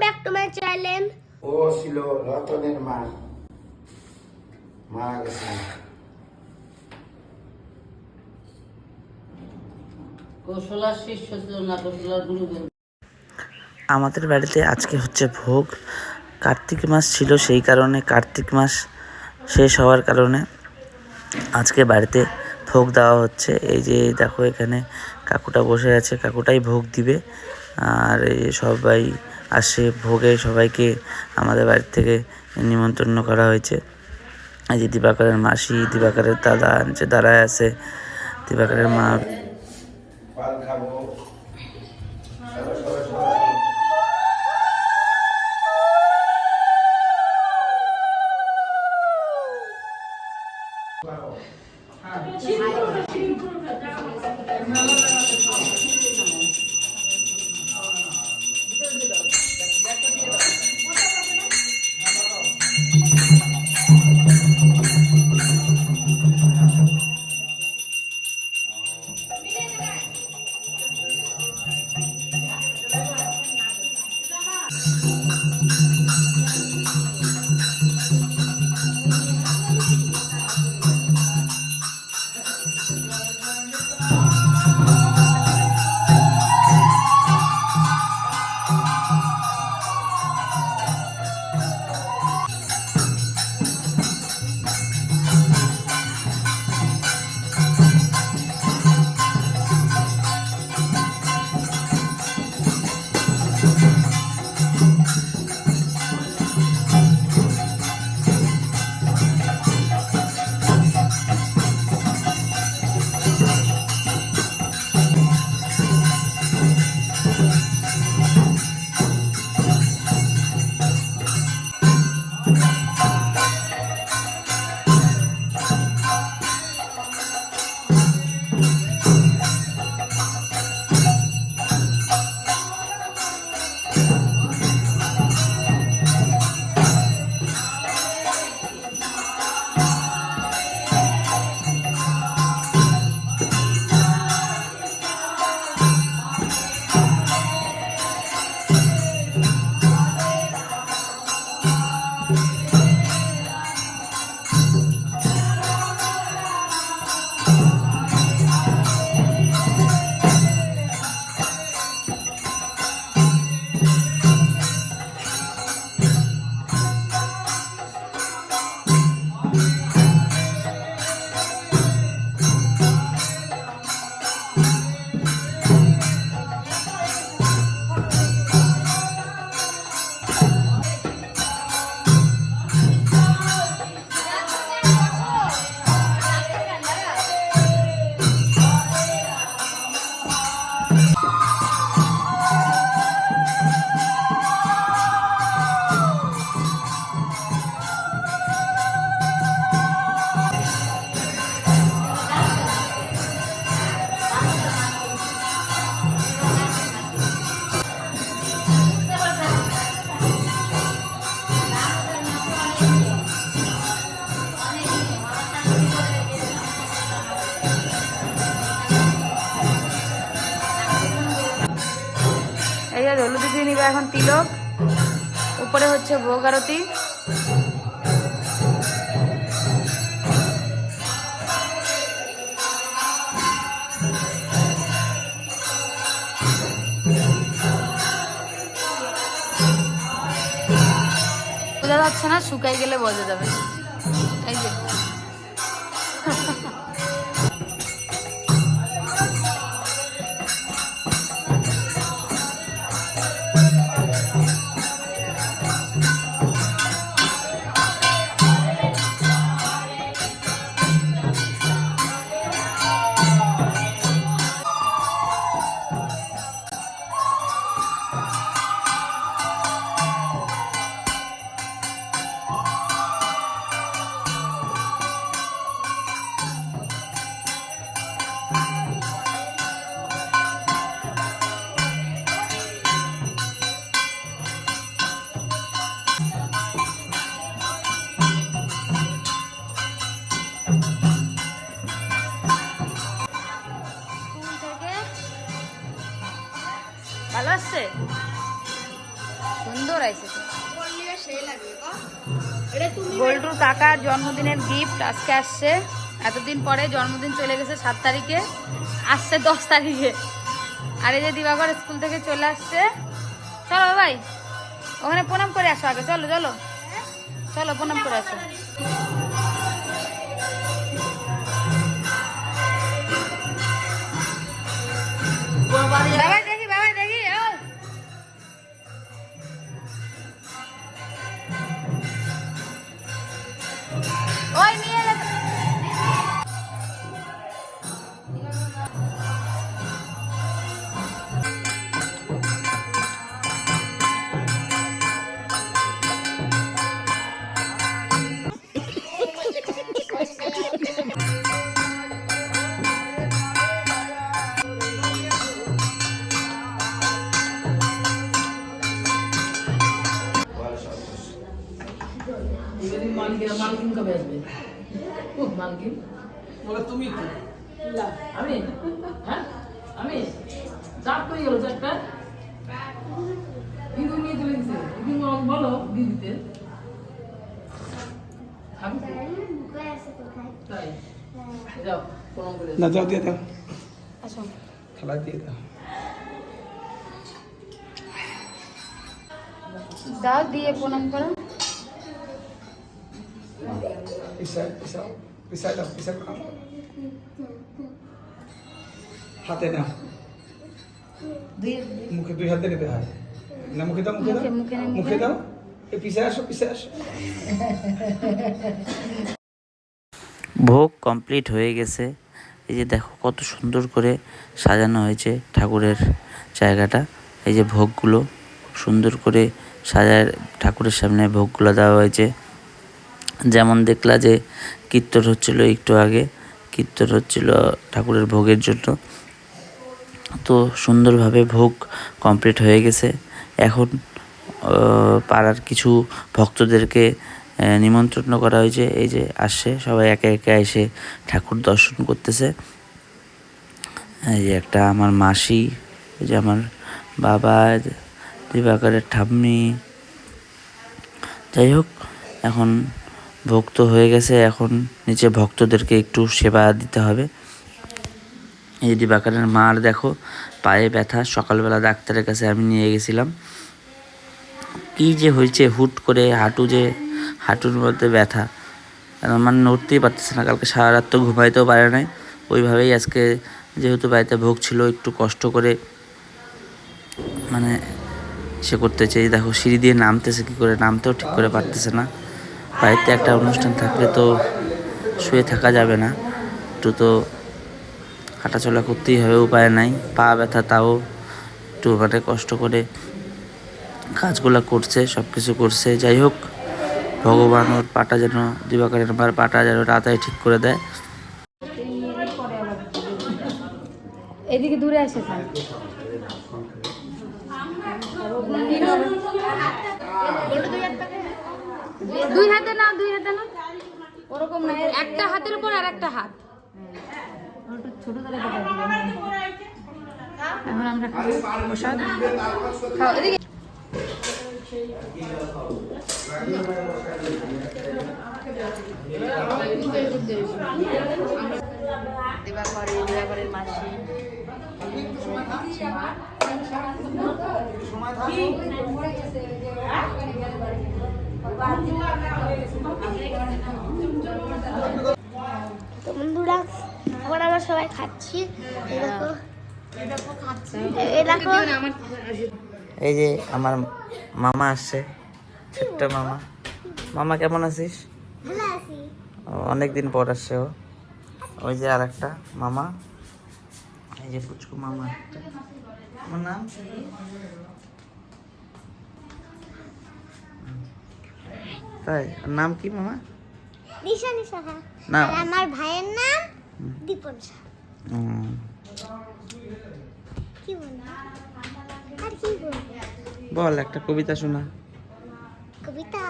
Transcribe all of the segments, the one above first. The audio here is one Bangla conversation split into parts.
Back to my channel. ও ছিল রতনের মা, মারা গেছে। কৌশলার শিষ্য ছিল না, কৌশলার গুরু। আমাদের বাড়িতে আজকে হচ্ছে ভোগ। কার্তিক মাস ছিল, সেই কারণে কার্তিক মাস শেষ হওয়ার কারণে আজকে বাড়িতে ভোগ দেওয়া হচ্ছে। এই যে দেখো এখানে কাকুটা বসে আছে, কাকুটাই ভোগ দিবে। আর এই সবাই আসে ভোগে, সবাইকে আমাদের বাড়ি থেকে নিমন্ত্রণ করা হয়েছে। এই যে দিবাকরের মাসি, দিবাকরের দাদা যে দাঁড়ায় আছে, দিবাকরের মা। পাল খাবো। এই যে হলুদ দিয়ে নিবে এখন তিলক, উপরে হচ্ছে ভোগ আরতি। বোঝা যাচ্ছে না, শুকাই গেলে বোঝা যাবে। এই যে করে এসেছে। গোল্টুর কাকার জন্মদিনের গিফট আজকে আসছে। এতদিন পরে জন্মদিন চলে গেছে 7 তারিখে, আসছে 10 তারিখে। আর এই যে দিবাকর স্কুল থেকে চলে আসছে। চলো ভাই ওখানে প্রণাম করে আসো আগে, চলো চলো চলো প্রণাম করে আসো। বাবাই দেখি বাবাই দেখি ওই নিয়ে মালকিন কবে আসবে? মালকিন বলে তুমি আমি হ্যাঁ আমি চাপ করে গেল চারটা কিন্তু নিয়ে চলে গেছে। কিন্তু বলো দিদিতে তাই যাও প্রণাম করে না যাও দিয়ে দাও, আসো। থালা দিয়ে দাও। দাও দিয়ে প্রণাম করো। পিছাই পিছাও, পিছাই দাও, পিছাই দাও। হাতে নাও, মুখে 2 হাত দিয়ে নিতে হয় না। মুখে দাও, মুখে দাও, মুখে না, মুখে দাও। এই পিছাই আসো, পিছাই আসো। ভোগ কমপ্লিট হয়ে গেছে। এই যে দেখো কত সুন্দর করে সাজানো হয়েছে ঠাকুরের জায়গাটা। এই যে ভোগগুলো সুন্দর করে সাজায় ঠাকুরের সামনে ভোগগুলো দেওয়া হয়েছে। যেমন দেখলা যে কীর্তন হচ্ছিল একটু আগে, কীর্তন হচ্ছিল ঠাকুরের ভোগের জন্য। তো সুন্দরভাবে ভোগ কমপ্লিট হয়ে গেছে। এখন পাড়ার কিছু ভক্তদেরকে নিমন্ত্রণ করা হয়েছে। এই যে আসছে সবাই একে একে এসে ঠাকুর দর্শন করতেছে। এই যে একটা আমার মাসি, এই যে আমার বাবা, দিবাকরের ঠাম্মি। যাই হোক, এখন ভোগ তো হয়ে গেছে, এখন নিচে ভক্তদেরকে একটু সেবা দিতে হবে। এই দিবাকরের মার দেখো পায়ে ব্যথা, সকালবেলা ডাক্তারের কাছে আমি নিয়ে গেছিলাম। কি যে হয়েছে হুট করে হাঁটুর মধ্যে ব্যথা, মানে নড়তেই পারতেছে না। কালকে সারা রাত তো ঘুমাইতেও পারে নাই। ওইভাবেই আজকে যেহেতু বাড়িতে ভোগ ছিল একটু কষ্ট করে মানে সে করতেছে। এই দেখো সিঁড়ি দিয়ে নামতেছে, কী করে নামতেও ঠিক করে পারতেছে না। বাড়িতে একটা অনুষ্ঠান থাকলে তো শুয়ে থাকা যাবে না, একটু তো হাঁটাচলা করতেই হবে, উপায় নাই। পা ব্যথা, তাও একটু মানে কষ্ট করে কাজগুলো করছে, সব কিছু করছে। যাই হোক, ভগবান ওর পাটা যেন, দিবাকরের আমার পাটা যেন রাতায় ঠিক করে দেয়। এদিকে দূরে আসে দুই হাতে না ওরকম না, একটা হাতের উপর আর একটা হাত। ছোট এখন আমরা খাবো প্রসাদ। খাও এদিকে। দিবাকরের মাসি তো বন্ধুরা এখন আমরা সবাই খাচ্ছি। এই দেখো এই যে আমার মামা আসছে, ছোট্ট মামা। মামা কেমন আছিস? ভালো আছি। অনেকদিন পর আসছে ও। ওই যে আর একটা মামা, এই যে পুচকু মামা একটা। আমার নাম তাই, নাম কি মামা? নিশা নিশা হ্যাঁ। না। আর আমার ভাইয়ের নাম দীপন শাহ। কি বলবো আর কি বলবো? বল একটা কবিতা শোনা। কবিতা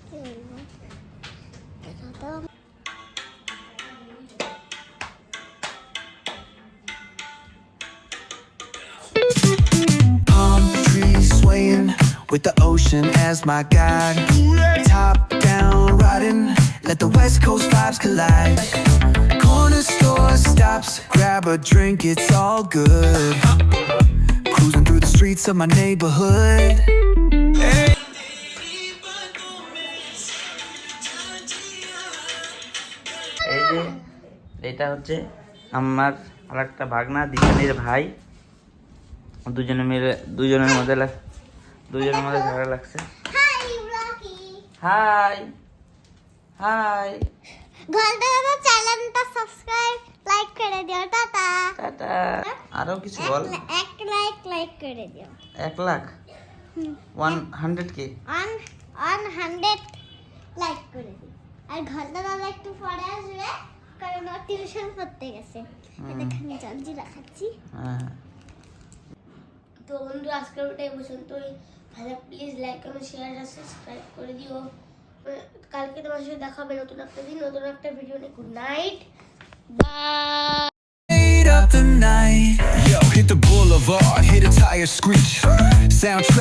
কি বলবো? Palm trees with the ocean as my guide. Top down riding, let the West Coast vibes collide. Corner store stops, grab a drink, it's all good. Cruising through the streets of my neighborhood. এই যে এটা হচ্ছে আমার আরেকটা ভাগনা দিশানির ভাই, দুজনের মধ্যে ঝগড়া লাগছে। হাই ব্লকি হাই হাই ঘন্টা দাদা চ্যানেলটা সাবস্ক্রাইব লাইক করে দিও টাটা টাটা। আরো কিছু বল। 1 লাইক করে দিও 1 লাখ 100K 100 লাইক করে দিও। আর ঘন্টা দাদা একটু পরে আসবে কারণ ও টিউশন করতে গেছে। এখানে জলজি রাখাচ্ছি। হ্যাঁ তো বন্ধু আজকের ভিডিও এই পর্যন্তই। ভালো প্লিজ লাইক কমেন্ট শেয়ার আর সাবস্ক্রাইব করে দিও। কালকে তোমার সাথে দেখা হবে নতুন একটা দিন নতুন একটা ভিডিও নিয়ে। Good night bye. Up the night, yo, hit the boulevard, hit a tire screech. Soundtrack.